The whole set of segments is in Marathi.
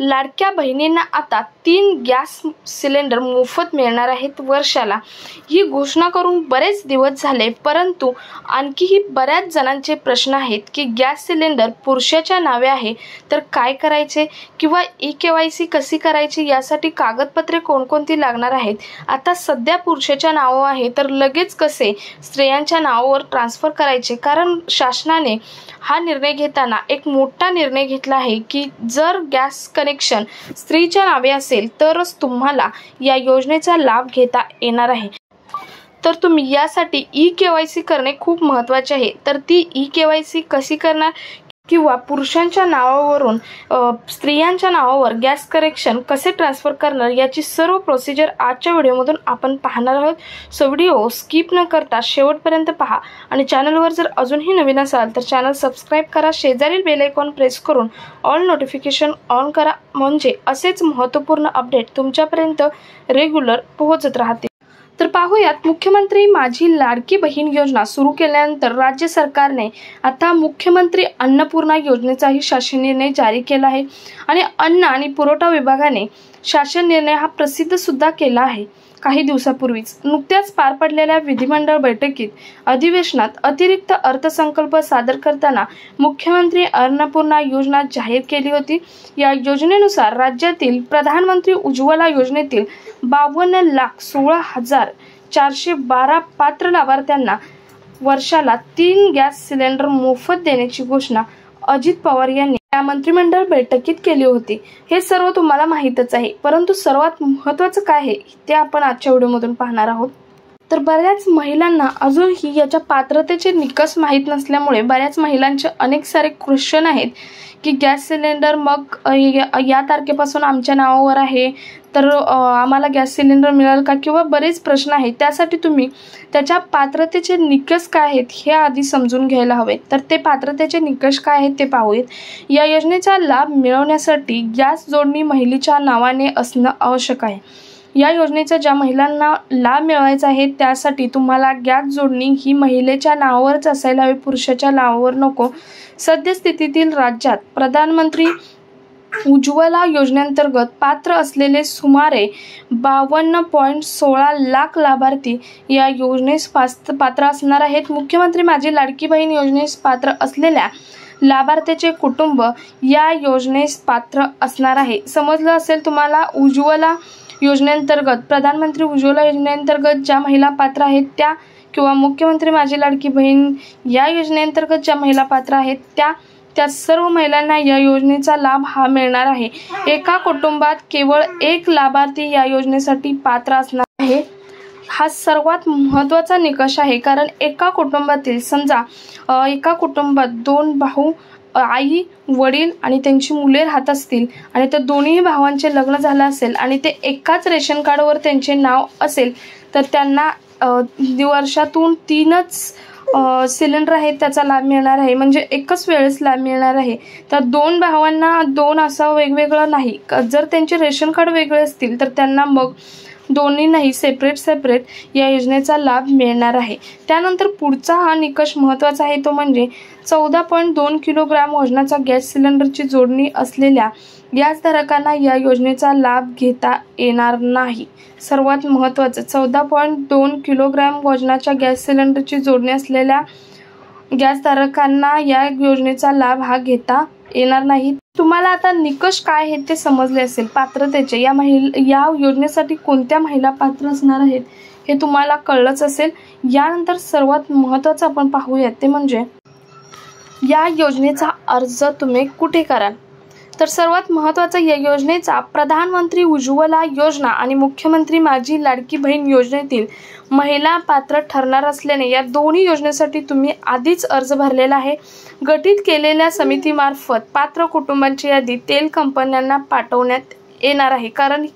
लाडक्या बहिणींना आता 3 गॅस सिलेंडर मोफत मिळणार आहेत वर्षाला। ही घोषणा करून बरेच दिवस झाले, परंतु आणखीही बऱ्याच जणांचे प्रश्न आहेत की गॅस सिलेंडर पुरुषाच्या नावे आहे तर काय करायचे किंवा ई-केवायसी कशी करायची, यासाठी कागदपत्रे कोणकोणती लागणार आहेत। आता सध्या पुरुषाच्या नावावर आहे तर लगेच कसे स्त्रियांच्या नावावर ट्रान्सफर करायचे, कारण शासनाने हा निर्णय घेताना एक मोठा निर्णय घेतला आहे की जर गॅस कनेक्शन स्त्रीच्या नावे असेल तरच तुम्हाला या योजनेचा लाभ घेता येणार आहे। तर तुम्ही यासाठी ई-केवायसी करणे खूप महत्त्वाचे आहे। तर ती ई-केवायसी कशी करणार किंवा पुरुषांच्या नावावरून स्त्रियांच्या नावावर गॅस कनेक्शन कसे ट्रान्सफर करणार याची सर्व प्रोसिजर आजच्या व्हिडिओमधून आपण पाहणार आहोत। सो व्हिडिओ स्किप न करता शेवटपर्यंत पहा आणि चॅनलवर जर अजूनही नवीन असाल तर चॅनल सबस्क्राइब करा, शेजारील बेल आयकॉन प्रेस करून ऑल नोटिफिकेशन ऑन करा, म्हणजे असेच महत्त्वपूर्ण अपडेट तुमच्यापर्यंत रेग्युलर पोहोचत राहतील। तर पाहूयात, मुख्यमंत्री माझी लाडकी बहीण योजना सुरू केल्यानंतर राज्य सरकारने आता मुख्यमंत्री अन्नपूर्णा योजनेचाही शासन निर्णय जारी केला आहे आणि अन्न आणि पुरवठा विभागाने शासन निर्णय हा प्रसिद्ध सुद्धा केला आहे। काही दिवसापूर्वीच नुकत्याच पार पडलेल्या विधिमंडळ बैठकीत अधिवेशनात अतिरिक्त अर्थसंकल्प सादर करताना मुख्यमंत्री अन्नपूर्णा योजना जाहीर केली होती। या योजनेनुसार राज्यातील प्रधानमंत्री उज्ज्वला योजनेतील 52,16,412 पात्र लाभार्थ्यांना वर्षाला 3 गॅस सिलेंडर मोफत देण्याची घोषणा अजित पवार यांनी या मंत्रिमंडळ बैठकीत केली होती। हे सर्व तुम्हाला माहीतच आहे, परंतु सर्वात महत्त्वाचं काय आहे ते आपण आजच्या व्हिडिओमधून पाहणार आहोत। तर बऱ्याच महिलांना अजूनही याच्या पात्रतेचे निकष माहीत नसल्यामुळे बऱ्याच महिलांचे अनेक सारे क्वेश्चन आहेत की गॅस सिलेंडर मग या तारखेपासून आमच्या नावावर आहे तर आम्हाला गॅस सिलेंडर मिळेल का, किंवा बरेच प्रश्न आहेत। त्यासाठी तुम्ही त्याच्या पात्रतेचे निकष काय आहेत हे आधी समजून घ्यायला हवे। तर ते पात्रतेचे निकष काय आहेत ते पाहूयात। या योजनेचा लाभ मिळवण्यासाठी गॅस जोडणी महिलेच्या नावाने असणं आवश्यक आहे। या योजनेचा ज्या महिलांना लाभ मिळवायचा आहे त्यासाठी तुम्हाला गॅस जोडणी ही महिलेच्या नावावरच असायला हवी, पुरुषाच्या नावावर नको। सद्यस्थितीतील राज्यात प्रधानमंत्री उज्ज्वला योजनेअंतर्गत पात्र असलेले सुमारे 52.16 लाख लाभार्थी या योजनेस पात्र असणार आहेत। मुख्यमंत्री माझी लाडकी बहीण योजनेस पात्र असलेल्या लाभार्थ्याचे कुटुंब या योजनेस पात्र असणार आहे। समजलं असेल तुम्हाला। उज्ज्वला योजनेअंतर्गत प्रधानमंत्री उज्ज्वला योजनेअंतर्गत ज्या महिला पात्र आहेत त्या, किंवा मुख्यमंत्री माझी लाडकी बहीण या योजनेअंतर्गत ज्या महिला पात्र आहेत त्या सर्व महिलांना या योजनेचा लाभ हा मिळणार आहे। एका कुटुंबात केवळ एक लाभार्थी या योजनेसाठी पात्र असणार आहे। हा सर्वात महत्त्वाचा निकष आहे, कारण एका कुटुंबातील समजा एका कुटुंबात 2 भाऊ, आई, वडील आणि त्यांची मुले राहत असतील आणि त्या दोन्ही भावांचे लग्न झालं असेल आणि ते एकाच रेशन कार्डवर त्यांचे नाव असेल तर त्यांना वर्षातून 3च सिलेंडर आहेत त्याचा लाभ मिळणार आहे, म्हणजे एकच वेळेस लाभ मिळणार आहे। तर 2 भावांना 2 असं वेगवेगळं नाही, जर त्यांचे रेशन कार्ड वेगळे असतील तर त्यांना मग दोन्ही नाही, सेपरेट या योजनेचा लाभ मिळणार आहे। त्यानंतर पुढचा हा निकष महत्त्वाचा आहे तो म्हणजे 14.2 किलोग्राम वजनाचा गॅस सिलेंडरची जोडणी असलेल्या गॅसधारकांना या योजनेचा लाभ घेता येणार नाही। सर्वात महत्त्वाचं, 14.2 किलोग्राम वजनाच्या गॅस सिलेंडरची जोडणी असलेल्या गॅसधारकांना या योजनेचा लाभ हा घेता येणार नाही। तुम्हाला आता निकष काय आहेत ते समजले असेल पात्रतेचे। या योजनेसाठी कोणत्या महिला पात्र असणार आहेत हे तुम्हाला कळलंच असेल। यानंतर सर्वात महत्त्वाचं आपण पाहूयात ते म्हणजे या योजनेचा अर्ज तुम्ही कुठे कराल। तर सर्वात महत्त्वाचं, या योजनेचा प्रधानमंत्री उज्ज्वला योजना आणि मुख्यमंत्री माझी लाडकी बहीण योजनेतील महिला पात्र ठरणार असल्याने या दोन्ही योजनेसाठी तुम्ही आधीच अर्ज भरलेला आहे। गठीत केलेल्या समितीमार्फत पात्र कुटुंबांची यादी तेल कंपन्यांना पाठवण्यात येणार आहे, कारण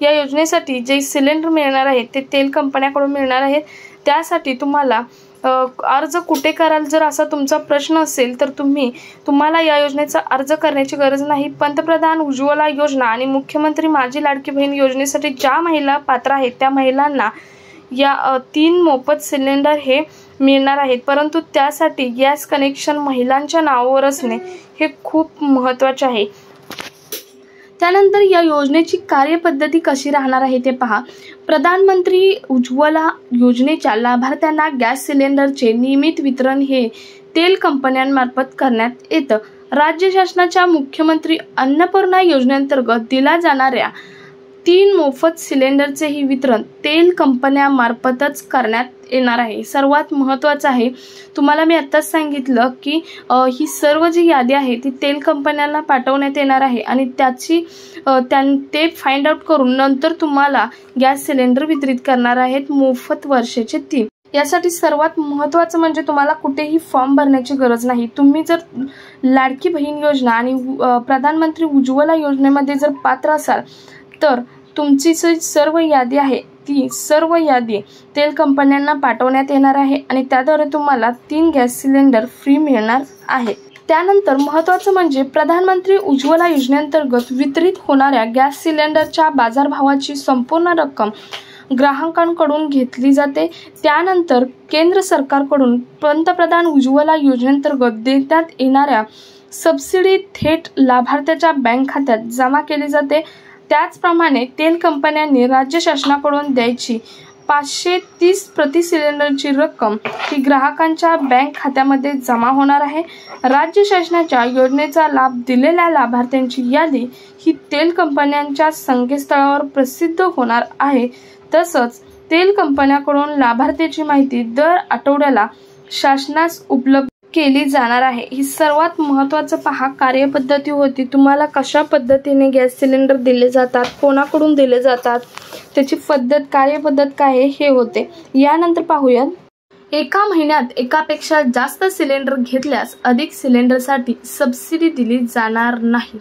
या योजनेसाठी जे सिलेंडर मिळणार आहेत ते तेल कंपन्याकडून मिळणार आहेत। त्यासाठी तुम्हाला अर्ज कुठे कराल जर असा तुमचा प्रश्न असेल तर तुम्हाला या योजनेचा अर्ज करण्याची गरज नाही। पंतप्रधान उज्ज्वला योजना आणि मुख्यमंत्री माझी लाडकी बहीण योजनेसाठी ज्या महिला पात्र आहेत त्या महिलांना या 3 मोफत सिलेंडर हे मिळणार आहेत, परंतु त्यासाठी गॅस कनेक्शन महिलांच्या नावावर असणे हे खूप महत्त्वाचे आहे। त्यानंतर या योजनेची कार्यपद्धती कशी राहणार आहे ते पहा. प्रधानमंत्री उज्ज्वला योजनेच्या लाभार्थ्यांना गॅस सिलेंडरचे नियमित वितरण हे तेल कंपन्यांमार्फत करण्यात येतं. राज्य शासनाच्या मुख्यमंत्री अन्नपूर्णा योजनेअंतर्गत दिल्या जाणाऱ्या 3 मोफत सिलेंडरचेही वितरण तेल कंपन्यांमार्फतच करण्यात येणार आहे. सर्वात महत्त्वाचं आहे, तुम्हाला मी आत्ताच सांगितलं की ही सर्व जी यादी आहे ती तेल कंपन्यांना पाठवण्यात येणार आहे आणि ते फाइंड आउट करून नंतर तुम्हाला गॅस सिलेंडर वितरित करणार आहेत मोफत वर्षाचे 3. यासाठी सर्वात महत्त्वाचं म्हणजे तुम्हाला कुठेही फॉर्म भरण्याची गरज नाही. तुम्ही जर लाडकी बहीण योजना आणि प्रधानमंत्री उज्ज्वला योजनेमध्ये जर पात्र असाल तर तुमची सर्व यादी आहे ती सर्व यादी तेल कंपन्यांना पाठवण्यात येणार आहे आणि त्याद्वारे तुम्हाला 3 गॅस सिलेंडर फ्री मिळणार आहे. त्यानंतर महत्त्वाचं म्हणजे प्रधानमंत्री उज्ज्वला योजनेअंतर्गत वितरित होणाऱ्या गॅस सिलेंडरच्या बाजारभावाची संपूर्ण रक्कम ग्राहकांकडून घेतली जाते. त्यानंतर केंद्र सरकारकडून पंतप्रधान उज्ज्वला योजनेअंतर्गत देण्यात येणाऱ्या सबसिडी थेट लाभार्थ्याच्या बँक खात्यात जमा केली जाते. त्याचप्रमाणे तेल कंपन्यांनी राज्य शासनाकडून द्यायची 530 प्रति सिलेंडरची रक्कम ही ग्राहकांच्या बँक खात्यामध्ये जमा होणार आहे. राज्य शासनाच्या योजनेचा लाभ दिलेल्या लाभार्थ्यांची यादी ही तेल कंपन्यांच्या संकेतस्थळावर प्रसिद्ध होणार आहे. तसंच तेल कंपन्यांकडून लाभार्थ्याची माहिती दर आठवड्याला शासनास उपलब्ध केली जाणार आहे. ही सर्वात महत्त्वाचं पहा कार्यपद्धती होती. तुम्हाला कशा पद्धतीने गॅस सिलेंडर दिले जातात, कोणाकडून दिले जातात, त्याची पद्धत कार्यपद्धत काय आहे हे होते. यानंतर पाहूयात. एका महिन्यात एकापेक्षा जास्त सिलेंडर घेतल्यास अधिक सिलेंडरसाठी सबसिडी दिली जाणार नाही.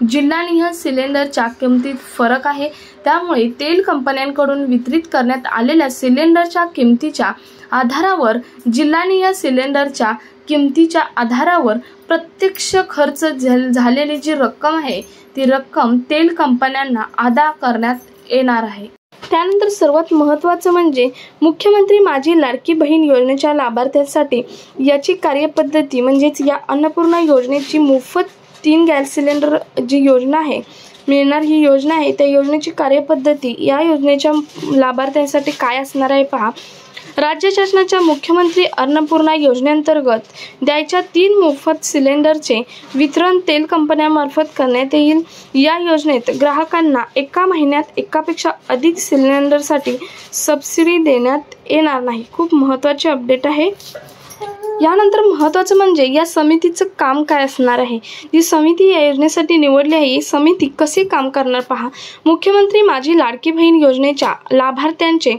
जिल्हानिहाय सिलेंडरच्या किमतीत फरक आहे, त्यामुळे तेल कंपन्यांकडून वितरित करण्यात आलेल्या सिलेंडरच्या किमतीच्या आधारावर जिल्हानिहाय सिलेंडरच्या किमतीच्या आधारावर प्रत्यक्ष खर्च झालेली जी रक्कम आहे ती रक्कम तेल कंपन्यांना अदा करण्यात येणार आहे. त्यानंतर सर्वात महत्त्वाचं म्हणजे मुख्यमंत्री माझी लाडकी बहीण योजनेच्या लाभार्थ्यांसाठी याची कार्यपद्धती म्हणजेच या अन्नपूर्णा योजनेची मोफत 3 गॅस सिलेंडर जी योजना आहे मिळणार ही योजना आहे त्या योजनेची कार्यपद्धती या योजनेच्या लाभार्थ्यांसाठी काय असणार आहे पहा. राज्य शासनाच्या मुख्यमंत्री अन्नपूर्णा योजनेअंतर्गत द्यायच्या 3 मोफत सिलेंडरचे वितरण तेल कंपन्यांमार्फत करण्यात येईल. या योजनेत ग्राहकांना एका महिन्यात एकापेक्षा अधिक सिलेंडरसाठी सबसिडी देण्यात येणार नाही. खूप महत्त्वाची अपडेट आहे. यानंतर महत्त्वाचं म्हणजे या समितीचं काम काय असणार आहे. जी समिती या योजनेसाठी निवडली आहे ही समिती कसे काम करणार पहा. मुख्यमंत्री माझी लाडकी बहीण योजनेच्या लाभार्थ्यांचे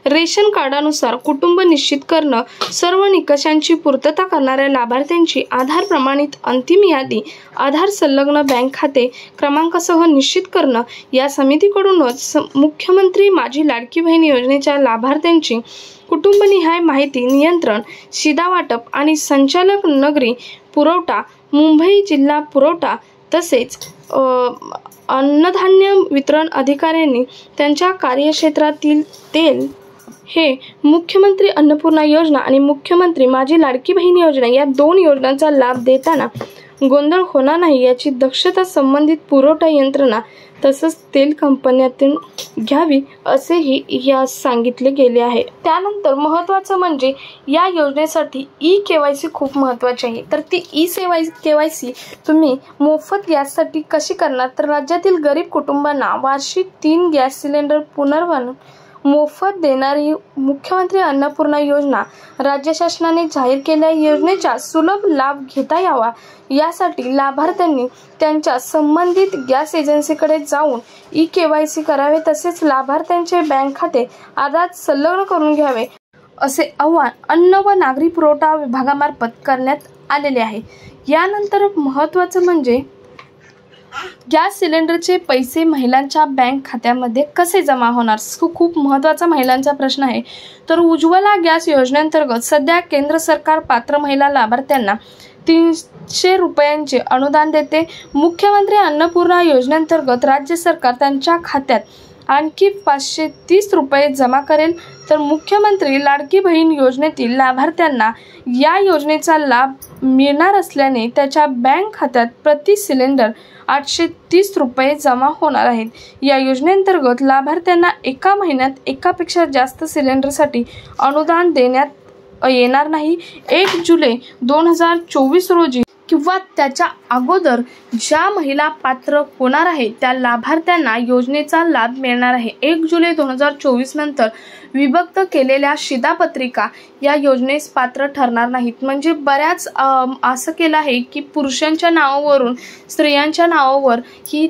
रेशन कार्डानुसार कुटुंब निश्चित करणं, सर्व निकषांची पूर्तता करणाऱ्या लाभार्थ्यांची आधार प्रमाणित अंतिम यादी, आधार संलग्न बँक खाते क्रमांकासह निश्चित करणं. या समितीकडूनच मुख्यमंत्री माझी लाडकी बहीण योजनेच्या लाभार्थ्यांची कुटुंबनिहाय माहिती नियंत्रण, शिधा वाटप आणि संचालक नगरी पुरवठा, मुंबई जिल्हा पुरवठा तसेच अन्नधान्य वितरण अधिकाऱ्यांनी त्यांच्या कार्यक्षेत्रातील तेल हे मुख्यमंत्री अन्नपूर्णा योजना आणि मुख्यमंत्री माझी लाडकी बहीण योजना या 2 योजनांचा लाभ देताना गोंधळ होणार नाही याची दक्षता संबंधित पुरवठा यंत्रणा तसंच तेल कंपन्यातून घ्यावी असेही यास सांगितले गेले आहे. त्यानंतर महत्त्वाचं म्हणजे या योजनेसाठी ई-KYC खूप महत्त्वाची आहे. तर ती ई-KYC तुम्ही मोफत गॅससाठी कशी करणार तर राज्यातील गरीब कुटुंबांना वार्षिक 3 गॅस सिलेंडर पुनर्वसन मोफत देणारी मुख्यमंत्री अन्नपूर्णा योजना राज्य शासनाने जाहीर केलेल्या योजनेचा सुलभ लाभ घेता यावा यासाठी लाभार्थ्यांनी त्यांच्या संबंधित गॅस एजन्सीकडे जाऊन ई-KYC करावे तसेच लाभार्थ्यांचे बँक खाते आधार संलग्न करून घ्यावे असे आवाहन अन्न व नागरी पुरवठा विभागामार्फत करण्यात आलेले आहे. यानंतर महत्त्वाचं म्हणजे गॅस सिलेंडरचे पैसे महिलांच्या बँक खात्यामध्ये कसे जमा होणार. खूप महत्त्वाचा महिलांचा प्रश्न आहे. तर उज्ज्वला गॅस योजनेअंतर्गत सध्या केंद्र सरकार पात्र महिला लाभार्थ्यांना 300 रुपयांचे अनुदान देते. मुख्यमंत्री अन्नपूर्णा योजनेअंतर्गत राज्य सरकार त्यांच्या खात्यात आणखी 530 रुपये जमा करेल। तर मुख्यमंत्री लाडकी बहीण योजनेतील लाभार्थ्यांना या योजनेचा लाभ मिळणार असल्याने त्याच्या बँक खात्यात प्रति सिलेंडर 830 रुपये जमा होणार आहेत। या योजनेअंतर्गत लाभार्थ्यांना एका महिन्यात एकापेक्षा जास्त सिलेंडरसाठी अनुदान देण्यात येणार नाही। 1 जुलै 2024 रोजी किंवा त्याच्या अगोदर ज्या महिला पात्र होणार आहे त्या लाभार्थ्यांना योजनेचा लाभ मिळणार आहे। 1 जुलै 2024 नंतर विभक्त केलेल्या शिधापत्रिका या योजनेस पात्र ठरणार नाहीत। म्हणजे बऱ्याच असं केलं आहे की पुरुषांच्या नावावरून स्त्रियांच्या नावावर ही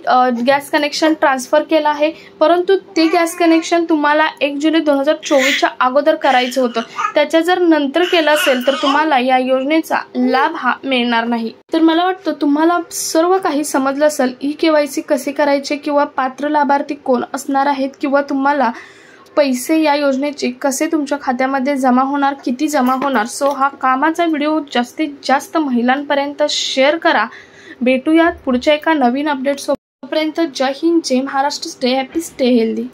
गॅस कनेक्शन ट्रान्सफर केलं आहे, परंतु ते गॅस कनेक्शन तुम्हाला 1 जुलै 2024च्या अगोदर करायचं होतं। त्याच्या जर नंतर केलं असेल तर तुम्हाला या योजनेचा लाभ हा मिळणार नाही। तर मला वाटतं तुम्हाला सर्व काही समजलं असेल। ई-केवायसी कसे करायचे किंवा पात्र लाभार्थी कोण असणार आहेत किंवा तुम्हाला पैसे या योजनेचे कसे तुमच्या खात्यामध्ये जमा होणार, किती जमा होणार। सो हा कामाचा व्हिडिओ जास्तीत जास्त महिलांपर्यंत शेअर करा। भेटूयात पुढच्या एका नवीन अपडेट सोबत। तोपर्यंत जय हिंद, जय Maharashtra, stay happy, stay healthy.